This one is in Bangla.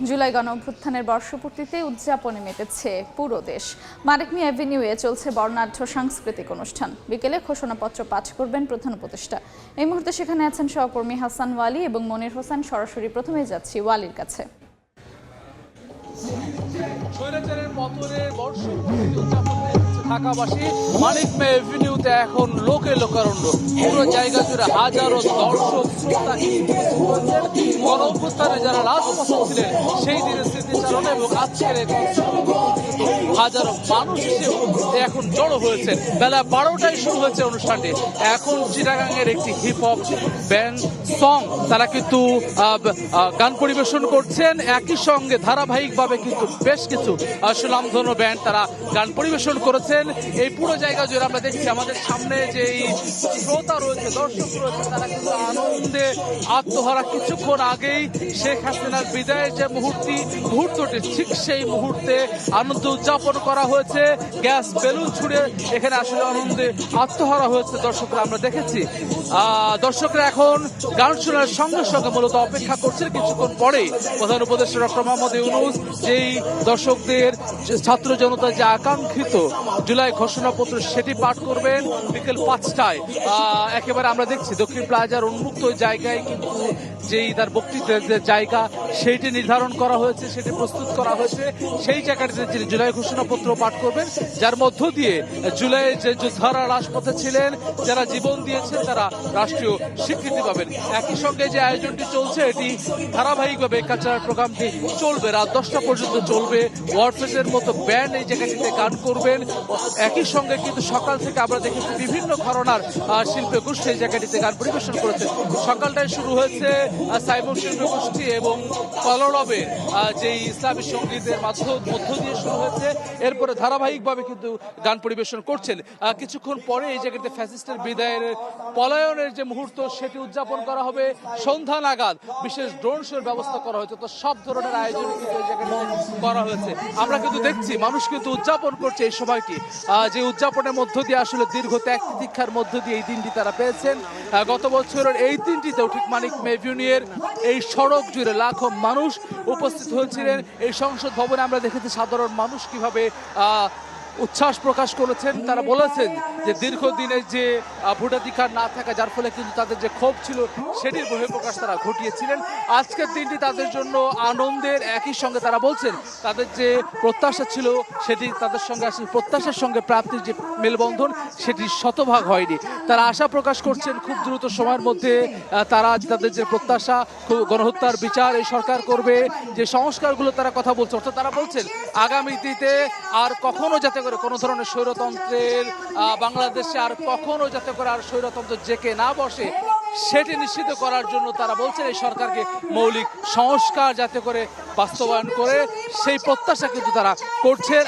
জুলাই গণঅভ্যুত্থানের বর্ষপূর্তিতে উদযাপনে মেতেছে পুরো দেশ। মানিক মিয়া এভিনিউয়ে চলছে বর্ণাঢ্য সাংস্কৃতিক অনুষ্ঠান। বিকেলে ঘোষণাপত্র পাঠ করবেন প্রধান উপদেষ্টা। এই মুহূর্তে সেখানে আছেন সহকর্মী হাসান ওয়ালি এবং মনির হোসেন। সরাসরি প্রথমে যাচ্ছি ওয়ালির কাছে। স্বৈরাচারের পতনের বর্ষপূর্তি উদযাপনে ঢাকাবাসী মানিক মিয়া এভিনিউতে এখন লোকে লোকারণ্য। পুরো জায়গা জুড়ে হাজারো দর্শক শ্রোতা গণঅভ্যুত্থানে যারা রাজপথে ছিলেন সেই দিনের স্মৃতিচারণ এবং আজকের হাজারো মানুষ এখন জড়ো হয়েছেন। বেলা 12টায় শুরু হয়েছে অনুষ্ঠানটি। এখন চিটাগাংয়ের একটি হিপ হপ ব্যান্ড সং তারা কিন্তু গান পরিবেশন করছেন। একই সঙ্গে ধারাবাহিকভাবে কিন্তু বেশ কিছু সুনামধন্য ব্যান্ড তারা গান পরিবেশন করেছেন। এই পুরো জায়গা জুড়ে আমরা দেখছি আমাদের সামনে যে শ্রোতা রয়েছে, দর্শক রয়েছে, তারা কিন্তু আনন্দে আত্মহারা। কিছুক্ষণ আগেই শেখ হাসিনার বিদায়ের যে মুহূর্তটি ঠিক সেই মুহূর্তে আনন্দ উদযাপন করা হয়েছে। গ্যাস বেলুন ছুড়ে এখানে আসলে আনন্দে আত্মহারা হয়েছে দর্শকরা। আমরা দেখেছি দর্শকরা এখন গান শোনার সঙ্গে সঙ্গে মূলত অপেক্ষা করছেন কিছুক্ষণ পরে প্রধান উপদেষ্টা ডক্টর মোহাম্মদ ইউনূস যেই দর্শকদের ছাত্র জনতা যে আকাঙ্ক্ষিত জুলাই ঘোষণাপত্র সেটি পাঠ করবেন বিকেল 5টায়। একেবারে আমরা দেখছি দক্ষিণ প্লাজার উন্মুক্ত জায়গায় কিন্তু যেই তার বক্তৃতার যে জায়গা সেইটি নির্ধারণ করা হয়েছে, সেটি প্রস্তুত করা হয়েছে। সেই জায়গাটিতে যিনি জুলাই ঘোষণাপত্র পাঠ করবেন, যার মধ্য দিয়ে জুলাই যে যোদ্ধারা রাজপথে ছিলেন, যারা জীবন দিয়েছেন, তারা রাষ্ট্রীয় স্বীকৃতি পাবেন। একই সঙ্গে যে আয়োজনটি চলছে এটি ধারাবাহিকভাবে কালচারাল প্রোগ্রামটি চলবে, রাত 10টা পর্যন্ত চলবে। ওয়ারফেজের মতো ব্যান্ড এই জায়গাটিতে গান করবেন। একই সঙ্গে কিন্তু সকাল থেকে আমরা দেখেছি বিভিন্ন ঘরানার শিল্পী গোষ্ঠী এই জায়গাটিতে গান পরিবেশন করেছেন। সকালটায় শুরু হয়েছে সাইমন শিল্পী গোষ্ঠী এবং কলরবের যে ইসলামী সঙ্গীতের মধ্য দিয়ে শুরু হয়েছে। এরপরে ধারাবাহিকভাবে কিন্তু গান পরিবেশন করছেন। কিছুক্ষণ পরে এই জায়গাতে ফ্যাসিস্টের বিদায়ের পলায়নের যে মুহূর্ত সেটি উদযাপন করা হবে। সন্ধ্যা নাগাদ বিশেষ ড্রোন শোর ব্যবস্থা করা হয়েছে। তো সব ধরনের আয়োজন কিন্তু এই জায়গাতে করা হয়েছে। আমরা কিন্তু দেখছি মানুষ কিন্তু উদযাপন করছে এই সময়টি, যে উদযাপনের মধ্য দিয়ে আসলে দীর্ঘ ত্যাগ প্রতীক্ষার মধ্য দিয়ে এই দিনটি তারা পেয়েছেন। গত বছরের এই দিনটিতেও ঠিক মানিক মিয়া এভিনিউয়ের এই সড়ক জুড়ে লাখো মানুষ উপস্থিত হয়েছিলেন। এই সংসদ ভবনে আমরা দেখেছি সাধারণ মানুষ কিভাবে উচ্ছ্বাস প্রকাশ করেছেন। তারা বলেছেন যে দীর্ঘদিনের যে ভোটাধিকার না থাকা, যার ফলে কিন্তু তাদের যে ক্ষোভ ছিল সেটির বহিঃপ্রকাশ তারা ঘটিয়েছিলেন। আজকের দিনটি তাদের জন্য আনন্দের। একই সঙ্গে তারা বলছেন তাদের যে প্রত্যাশা ছিল সেটি তাদের সঙ্গে আসলে প্রত্যাশার সঙ্গে প্রাপ্তির যে মেলবন্ধন সেটি শতভাগ হয়নি। তারা আশা প্রকাশ করছেন খুব দ্রুত সময়ের মধ্যে তারা তাদের যে প্রত্যাশা, গণহত্যার বিচার এই সরকার করবে, যে সংস্কারগুলো তারা কথা বলছে, অর্থাৎ তারা বলছেন আগামীতে আর কখনো যাতে করে কোনো ধরনের স্বৈরতন্ত্রের বাংলাদেশে আর কখনো যাতে করে আর স্বৈরতন্ত্র জেকে না বসে সেটি নিশ্চিত করার জন্য তারা বলছেন এই সরকারকে মৌলিক সংস্কার যাতে করে বাস্তবায়ন করে সেই প্রত্যাশা কিন্তু তারা করছেন।